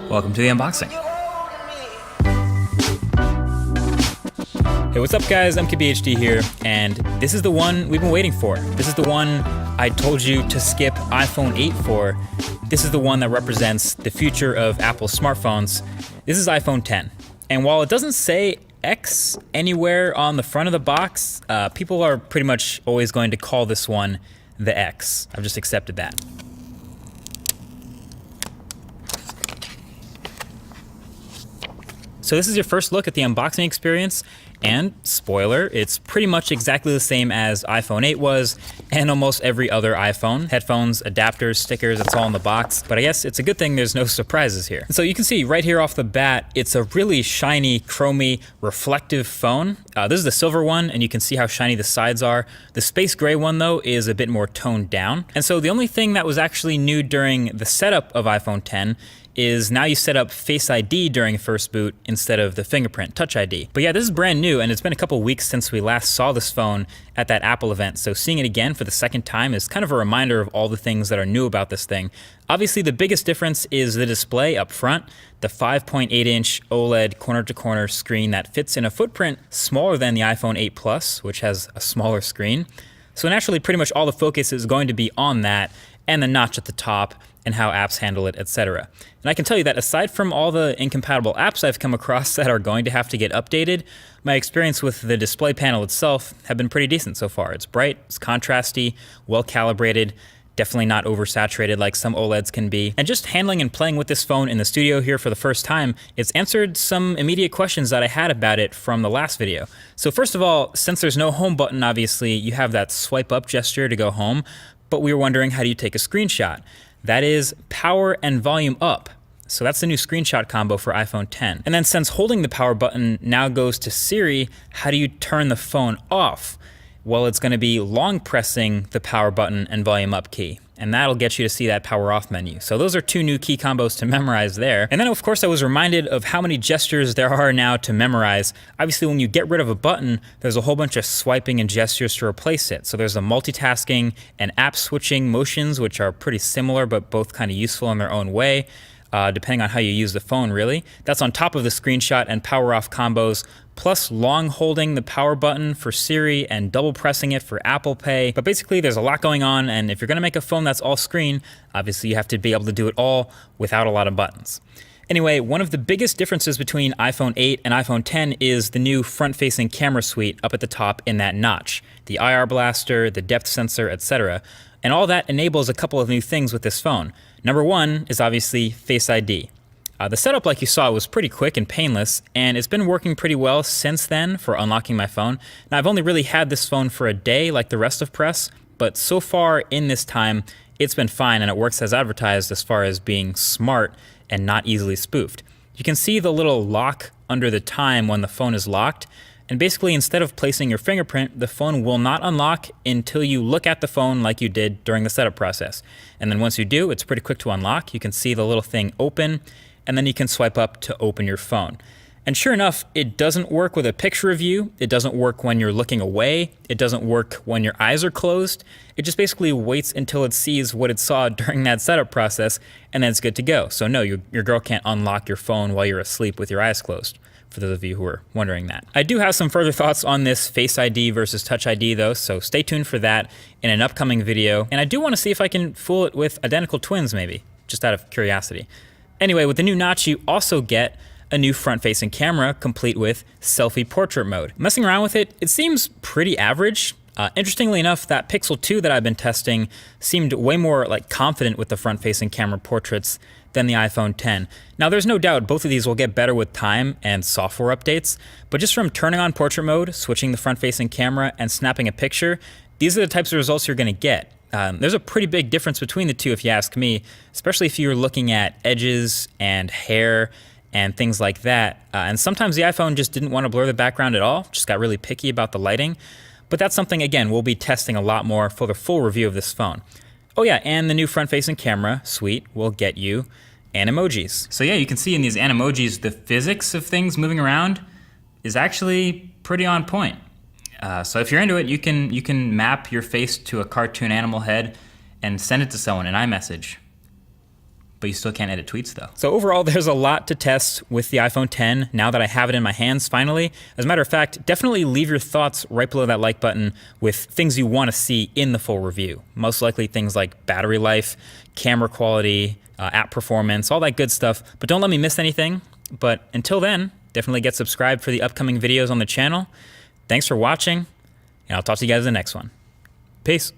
Welcome to the unboxing. Hey, what's up guys? MKBHD here, and this is the one we've been waiting for. This is the one I told you to skip iPhone 8 for. This is the one that represents the future of Apple smartphones. This is iPhone 10. And while it doesn't say X anywhere on the front of the box, people are pretty much always going to call this one the X. I've just accepted that. So this is your first look at the unboxing experience, and spoiler, it's pretty much exactly the same as iPhone 8 was, and almost every other iPhone. Headphones, adapters, stickers, it's all in the box, but I guess it's a good thing there's no surprises here. And so you can see right here off the bat, it's a really shiny, chromy, reflective phone. This is the silver one, and you can see how shiny the sides are. The space gray one though is a bit more toned down. And so the only thing that was actually new during the setup of iPhone 10 is now you set up Face ID during first boot instead of the fingerprint Touch ID. But yeah, this is brand new, and it's been a couple weeks since we last saw this phone at that Apple event, so seeing it again for the second time is kind of a reminder of all the things that are new about this thing. Obviously, the biggest difference is the display up front, the 5.8-inch OLED corner-to-corner screen that fits in a footprint smaller than the iPhone 8 Plus, which has a smaller screen. So naturally, pretty much all the focus is going to be on that, and the notch at the top, and how apps handle it, etc. And I can tell you that aside from all the incompatible apps I've come across that are going to have to get updated, my experience with the display panel itself have been pretty decent so far. It's bright, it's contrasty, well calibrated, definitely not oversaturated like some OLEDs can be. And just handling and playing with this phone in the studio here for the first time, it's answered some immediate questions that I had about it from the last video. So first of all, since there's no home button, obviously, you have that swipe up gesture to go home, but we were wondering, how do you take a screenshot? That is power and volume up. So that's the new screenshot combo for iPhone 10. And then since holding the power button now goes to Siri, how do you turn the phone off? Well, it's going to be long pressing the power button and volume up key, and that'll get you to see that power off menu. So those are two new key combos to memorize there. And then of course I was reminded of how many gestures there are now to memorize. Obviously when you get rid of a button, there's a whole bunch of swiping and gestures to replace it. So there's the multitasking and app switching motions, which are pretty similar but both kind of useful in their own way. Depending on how you use the phone, really. That's on top of the screenshot and power off combos, plus long holding the power button for Siri and double pressing it for Apple Pay. But basically there's a lot going on, and if you're gonna make a phone that's all screen, obviously you have to be able to do it all without a lot of buttons. Anyway, one of the biggest differences between iPhone 8 and iPhone 10 is the new front-facing camera suite up at the top in that notch. The IR blaster, the depth sensor, etc. And all that enables a couple of new things with this phone. Number one is obviously Face ID. The setup, like you saw, was pretty quick and painless, and it's been working pretty well since then for unlocking my phone. Now, I've only really had this phone for a day like the rest of press, but so far in this time, it's been fine, and it works as advertised as far as being smart and not easily spoofed. You can see the little lock under the time when the phone is locked, and basically instead of placing your fingerprint, the phone will not unlock until you look at the phone like you did during the setup process. And then once you do, it's pretty quick to unlock. You can see the little thing open, and then you can swipe up to open your phone. And sure enough, it doesn't work with a picture of you. It doesn't work when you're looking away. It doesn't work when your eyes are closed. It just basically waits until it sees what it saw during that setup process, and then it's good to go. So no, your girl can't unlock your phone while you're asleep with your eyes closed, for those of you who are wondering that. I do have some further thoughts on this Face ID versus Touch ID though, so stay tuned for that in an upcoming video. And I do want to see if I can fool it with identical twins maybe, just out of curiosity. Anyway, with the new notch, you also get a new front-facing camera complete with selfie portrait mode. Messing around with it, it seems pretty average. Interestingly enough, that Pixel 2 that I've been testing seemed way more confident with the front-facing camera portraits than the iPhone 10. Now there's no doubt both of these will get better with time and software updates, but just from turning on portrait mode, switching the front-facing camera, and snapping a picture, these are the types of results you're gonna get. There's a pretty big difference between the two if you ask me, especially if you're looking at edges and hair and things like that. And sometimes the iPhone just didn't want to blur the background at all, just got really picky about the lighting. But that's something, again, we'll be testing a lot more for the full review of this phone. Oh yeah, and the new front-facing camera suite will get you Animojis. So yeah, you can see in these Animojis, the physics of things moving around is actually pretty on point. So if you're into it, you can map your face to a cartoon animal head and send it to someone in iMessage. But you still can't edit tweets though. So overall, there's a lot to test with the iPhone 10 now that I have it in my hands finally. As a matter of fact, definitely leave your thoughts right below that like button with things you want to see in the full review. Most likely things like battery life, camera quality, app performance, all that good stuff. But don't let me miss anything. But until then, definitely get subscribed for the upcoming videos on the channel. Thanks for watching, and I'll talk to you guys in the next one. Peace.